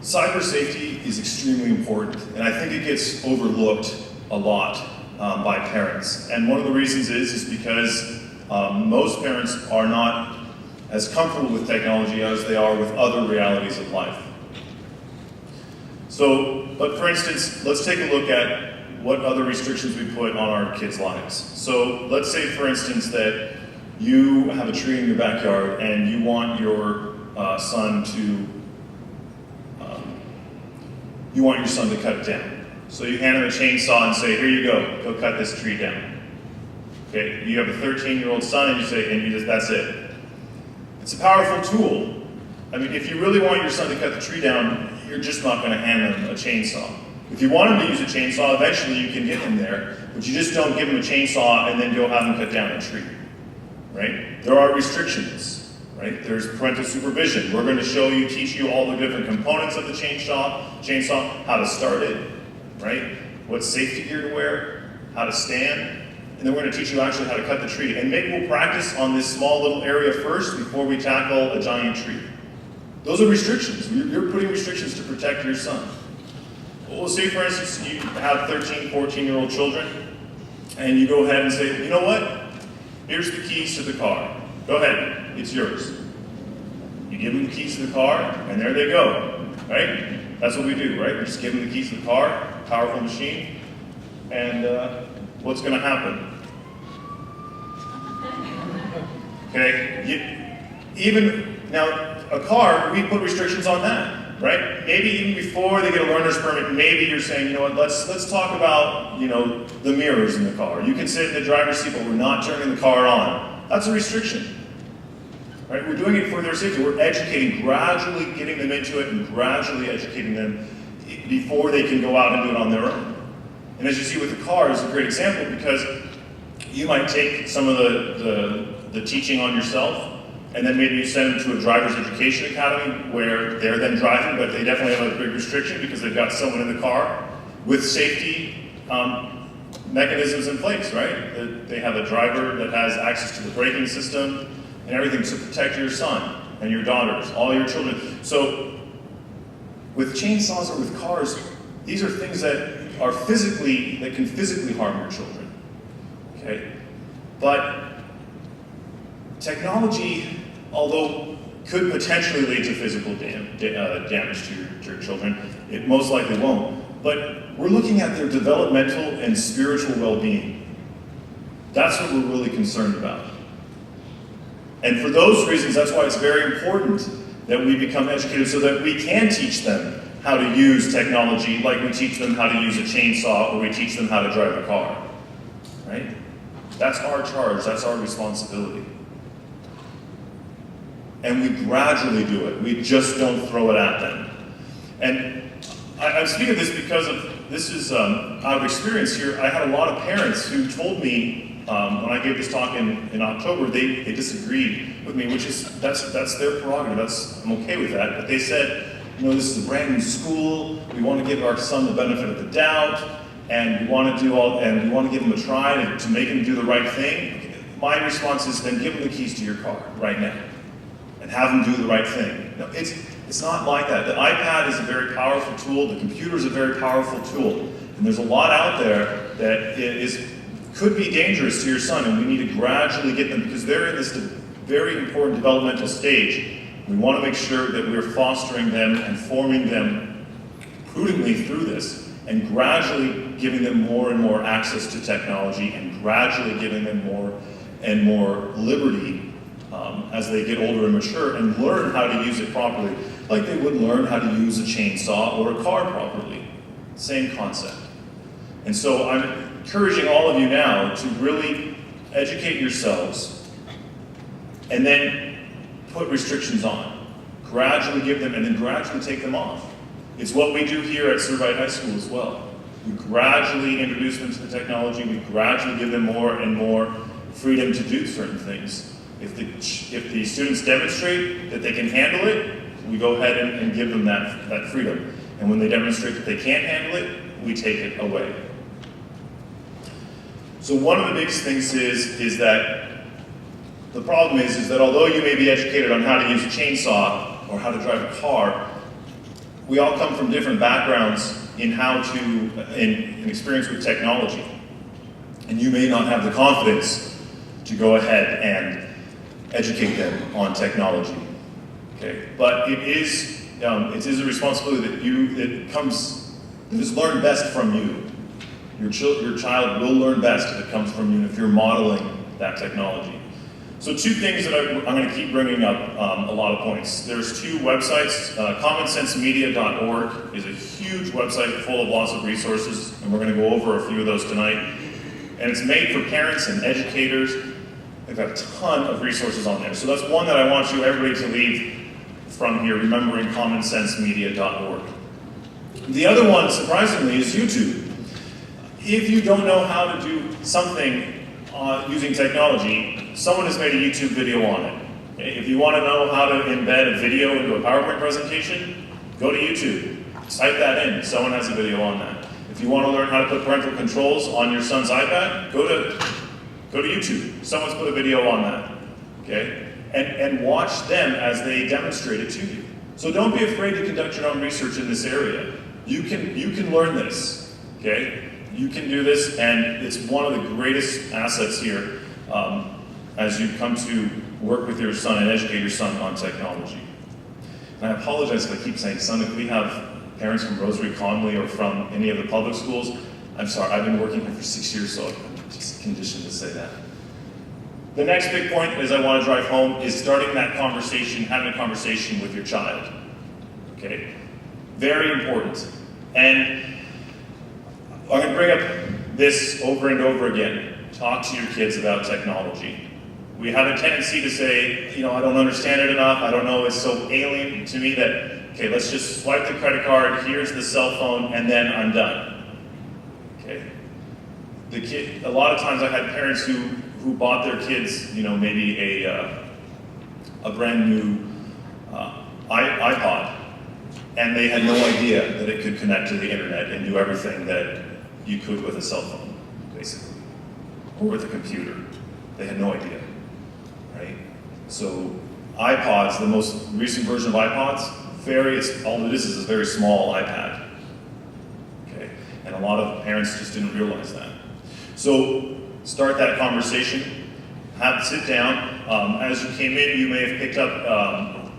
Cyber safety is extremely important, and I think it gets overlooked a lot by parents. And one of the reasons is because most parents are not as comfortable with technology as they are with other realities of life. So, but for instance, let's take a look at what other restrictions we put on our kids' lives. So let's say, for instance, that you have a tree in your backyard and you want your son to cut it down. So you hand him a chainsaw and say, here you go cut this tree down. Okay, you have a 13-year-old son and you say, that's it. It's a powerful tool. I mean, if you really want your son to cut the tree down, you're just not going to hand him a chainsaw. If you want him to use a chainsaw, eventually you can get him there, but you just don't give him a chainsaw and then go have him cut down a tree, right? There are restrictions, right? There's parental supervision. We're going to teach you all the different components of the chainsaw, how to start it, right? What safety gear to wear, how to stand, and then we're going to teach you actually how to cut the tree. And maybe we'll practice on this small little area first before we tackle a giant tree. Those are restrictions. You're putting restrictions to protect your son. Well, say for instance you have 13, 14-year-old children, and you go ahead and say, you know what? Here's the keys to the car. Go ahead, it's yours. You give them the keys to the car, and there they go, right? That's what we do, right? We just give them the keys to the car, powerful machine, and what's going to happen? Okay, even now, a car, we put restrictions on that, right? Maybe even before they get a learner's permit, maybe you're saying, you know what, let's talk about, the mirrors in the car. You can sit in the driver's seat, but we're not turning the car on. That's a restriction, right? We're doing it for their safety. We're educating, gradually getting them into it and gradually educating them before they can go out and do it on their own. And as you see with the car is a great example because you might take some of the teaching on yourself, and then maybe you send them to a driver's education academy where they're then driving, but they definitely have a big restriction because they've got someone in the car with safety mechanisms in place, right? They have a driver that has access to the braking system and everything to protect your son and your daughters, all your children. So with chainsaws or with cars, these are things that can physically harm your children, okay? But technology, although could potentially lead to physical damage to your children, it most likely won't. But we're looking at their developmental and spiritual well-being. That's what we're really concerned about. And for those reasons, that's why it's very important that we become educated so that we can teach them how to use technology like we teach them how to use a chainsaw or we teach them how to drive a car, right? That's our charge, that's our responsibility. And we gradually do it. We just don't throw it at them. And I'm speaking of this because this is out of experience here. I had a lot of parents who told me when I gave this talk in October, they disagreed with me, that's their prerogative. I'm okay with that. But they said, this is a brand new school. We want to give our son the benefit of the doubt, and we want to give him a try to make him do the right thing. My response is then give him the keys to your car right now and have him do the right thing. No, it's not like that. The iPad is a very powerful tool. The computer is a very powerful tool. And there's a lot out there that could be dangerous to your son, and we need to gradually get them because they're in this very important developmental stage. We want to make sure that we're fostering them and forming them prudently through this and gradually giving them more and more access to technology and gradually giving them more and more liberty as they get older and mature and learn how to use it properly, like they would learn how to use a chainsaw or a car properly. Same concept. And so I'm encouraging all of you now to really educate yourselves and then put restrictions on. Gradually give them and then gradually take them off. It's what we do here at Servite High School as well. We gradually introduce them to the technology. We gradually give them more and more freedom to do certain things. If the students demonstrate that they can handle it, we go ahead and give them that freedom. And when they demonstrate that they can't handle it, we take it away. So one of the biggest things is that the problem is that although you may be educated on how to use a chainsaw or how to drive a car, we all come from different backgrounds in how to, in experience with technology. And you may not have the confidence to go ahead and educate them on technology. Okay? But it is a responsibility that is learned best from you. Your child will learn best if it comes from you, if you're modeling that technology. So 2 things that I'm going to keep bringing up, a lot of points. There's 2 websites. commonsensemedia.org is a huge website full of lots of resources, and we're going to go over a few of those tonight. And it's made for parents and educators. They've got a ton of resources on there. So that's one that I want everybody to leave from here, remembering commonsensemedia.org. The other one, surprisingly, is YouTube. If you don't know how to do something using technology, someone has made a YouTube video on it. Okay? If you want to know how to embed a video into a PowerPoint presentation, go to YouTube. Type that in. Someone has a video on that. If you want to learn how to put parental controls on your son's iPad, go to YouTube. Someone's put a video on that. Okay? And watch them as they demonstrate it to you. So don't be afraid to conduct your own research in this area. You can learn this. Okay? You can do this, and it's one of the greatest assets here as you come to work with your son and educate your son on technology. And I apologize if I keep saying son. If we have parents from Rosary Conley or from any of the public schools, I'm sorry, I've been working here for 6 years, so I'm just conditioned to say that. The next big point, as I want to drive home, is starting that conversation, having a conversation with your child. Okay? Very important. And I'm going to bring up this over and over again. Talk to your kids about technology. We have a tendency to say, I don't understand it enough. I don't know, it's so alien to me that, okay, let's just swipe the credit card, here's the cell phone, and then I'm done. Okay? A lot of times I had parents who bought their kids, maybe a brand new iPod, and they had no idea that it could connect to the internet and do everything that you could with a cell phone, basically, or with a computer. They had no idea, right? So iPods, the most recent version of iPods, all it is a very small iPad, okay? And a lot of parents just didn't realize that. So start that conversation, sit down. As you came in, you may have picked up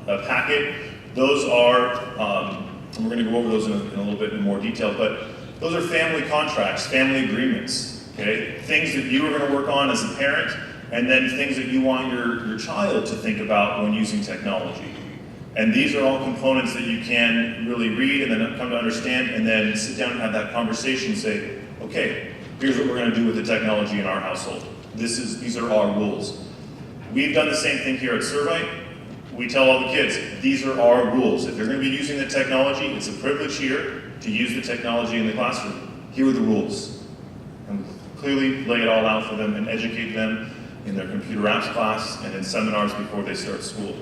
a packet. Those are, and we're going to go over those in a little bit in more detail, but those are family contracts, family agreements, okay? Things that you are going to work on as a parent, and then things that you want your child to think about when using technology. And these are all components that you can really read and then come to understand, and then sit down and have that conversation and say, okay, here's what we're going to do with the technology in our household. These are our rules. We've done the same thing here at Servite. We tell all the kids, these are our rules. If you're going to be using the technology, it's a privilege here to use the technology in the classroom. Here are the rules. And clearly lay it all out for them and educate them in their computer apps class and in seminars before they start school.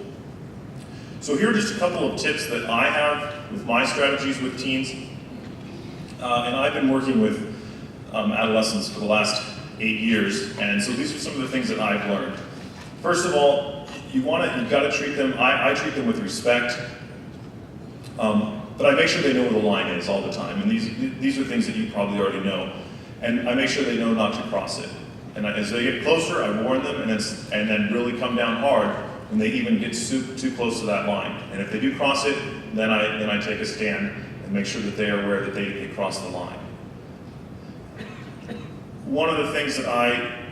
So here are just a couple of tips that I have with my strategies with teens. And I've been working with adolescents for the last 8 years, and so these are some of the things that I've learned. First of all, you've got to treat them, I treat them with respect, but I make sure they know where the line is all the time, and these are things that you probably already know, and I make sure they know not to cross it. And as they get closer, I warn them, and then really come down hard when they even get too close to that line. And if they do cross it, then I take a stand and make sure that they are aware that they crossed the line. One of the things that I,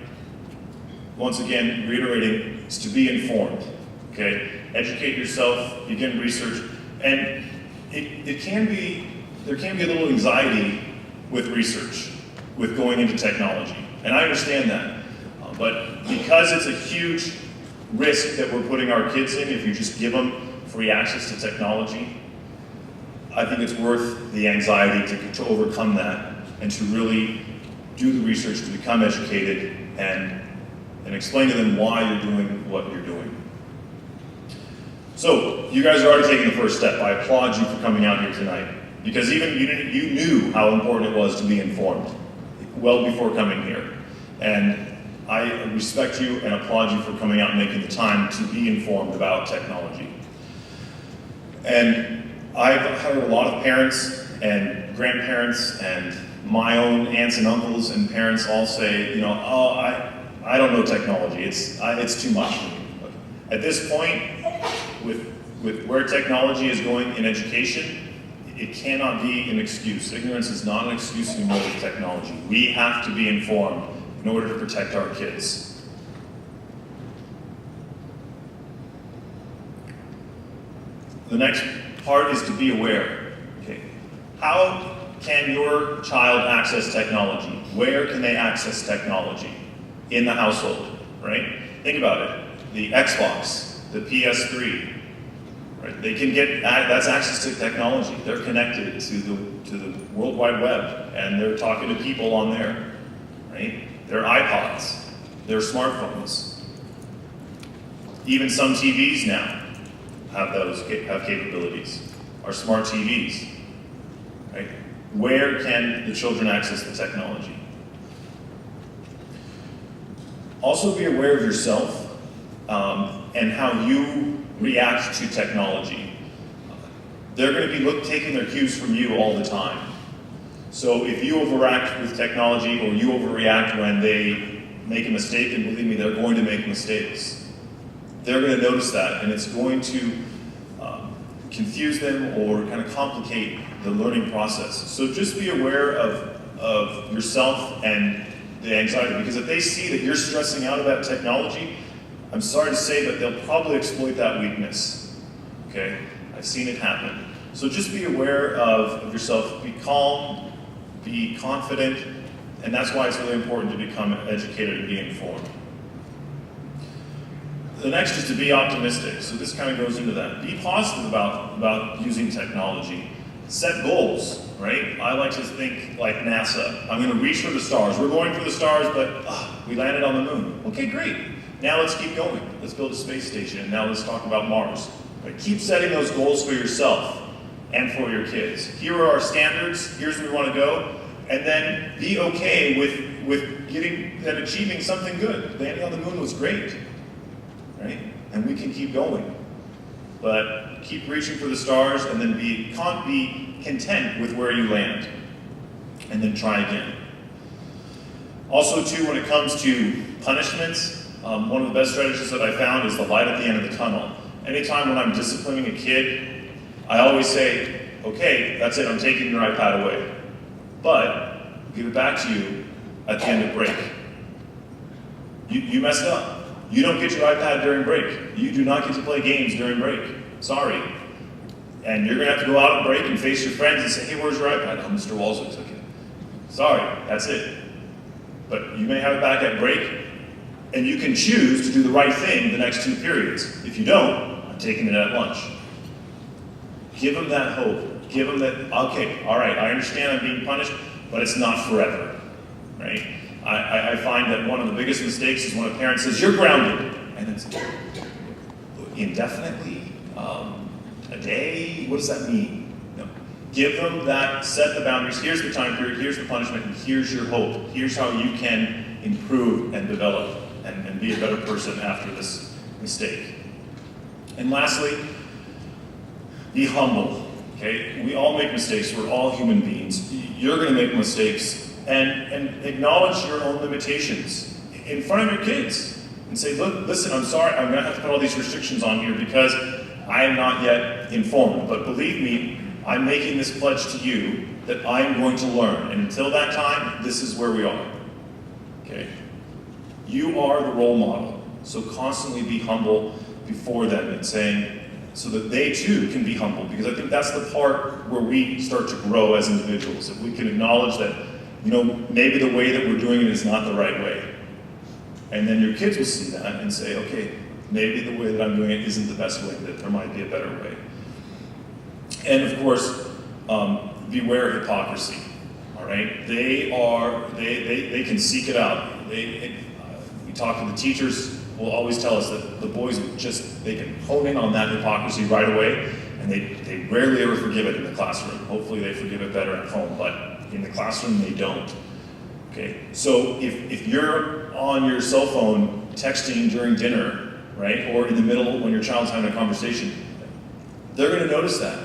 once again, reiterating, is to be informed, okay? Educate yourself, begin research, and there can be a little anxiety with research, with going into technology, and I understand that. But because it's a huge risk that we're putting our kids in, if you just give them free access to technology, I think it's worth the anxiety to overcome that and to really do the research, to become educated, and explain to them why you're doing what you're doing. So, you guys are already taking the first step. I applaud you for coming out here tonight, because even you knew how important it was to be informed well before coming here. And I respect you and applaud you for coming out and making the time to be informed about technology. And I've heard a lot of parents and grandparents and my own aunts and uncles and parents all say, oh, I don't know technology. It's too much for me. At this point, with where technology is going in education, it cannot be an excuse. Ignorance is not an excuse anymore with technology. We have to be informed in order to protect our kids. The next part is to be aware. Okay. How can your child access technology? Where can they access technology? In the household, right? Think about it. The Xbox, the PS3, right? They can get, that's access to technology. They're connected to the World Wide Web, and they're talking to people on there, right? Their iPods, their smartphones. Even some TVs now have capabilities, are smart TVs, right? Where can the children access the technology? Also be aware of yourself and how you react to technology. They're going to be taking their cues from you all the time. So if you overact with technology or you overreact when they make a mistake, and believe me, they're going to make mistakes. They're going to notice that, and it's going to confuse them or kind of complicate the learning process. So just be aware of yourself and the anxiety, because if they see that you're stressing out about technology, I'm sorry to say, but they'll probably exploit that weakness. Okay? I've seen it happen. So just be aware of yourself, be calm, be confident, and that's why it's really important to become educated and be informed. The next is to be optimistic. So this kind of goes into that. Be positive about using technology. Set goals, right? I like to think like NASA. I'm going to reach for the stars. We're going for the stars, but we landed on the moon. Okay, great. Now let's keep going. Let's build a space station, and now let's talk about Mars. Right? Keep setting those goals for yourself and for your kids. Here are our standards. Here's where we want to go. And then be okay with getting and achieving something good. Landing on the moon was great. Right? And we can keep going. But keep reaching for the stars, and then be content with where you land. And then try again. Also, too, when it comes to punishments, one of the best strategies that I found is the light at the end of the tunnel. Anytime when I'm disciplining a kid, I always say, okay, that's it, I'm taking your iPad away. But give it back to you at the end of break. You messed up. You don't get your iPad during break. You do not get to play games during break. Sorry. And you're going to have to go out on break and face your friends and say, hey, where's your iPad? Oh, Mr. Walzer took it. Sorry, that's it. But you may have it back at break, and you can choose to do the right thing the next 2 periods. If you don't, I'm taking it at lunch. Give them that hope. Give them that, okay, all right, I understand I'm being punished, but it's not forever, right? I find that one of the biggest mistakes is when a parent says, you're grounded. And it's indefinitely, a day, what does that mean? No. Give them that, set the boundaries, here's the time period, here's the punishment, and here's your hope. Here's how you can improve and develop and be a better person after this mistake. And lastly, be humble, okay? We all make mistakes, we're all human beings. You're gonna make mistakes. And acknowledge your own limitations in front of your kids and say, look, listen, I'm sorry, I'm going to have to put all these restrictions on here because I am not yet informed. But believe me, I'm making this pledge to you that I'm going to learn. And until that time, this is where we are. Okay? You are the role model. So constantly be humble before them and saying, so that they too can be humble. Because I think that's the part where we start to grow as individuals. If we can acknowledge that, maybe the way that we're doing it is not the right way. And then your kids will see that and say, okay, maybe the way that I'm doing it isn't the best way, that there might be a better way. And of course, beware of hypocrisy, all right? They can seek it out. We talk to the teachers, will always tell us that the boys they can hone in on that hypocrisy right away, and they rarely ever forgive it in the classroom. Hopefully they forgive it better at home, but in the classroom, they don't. Okay, so if you're on your cell phone texting during dinner, right, or in the middle when your child's having a conversation, they're going to notice that.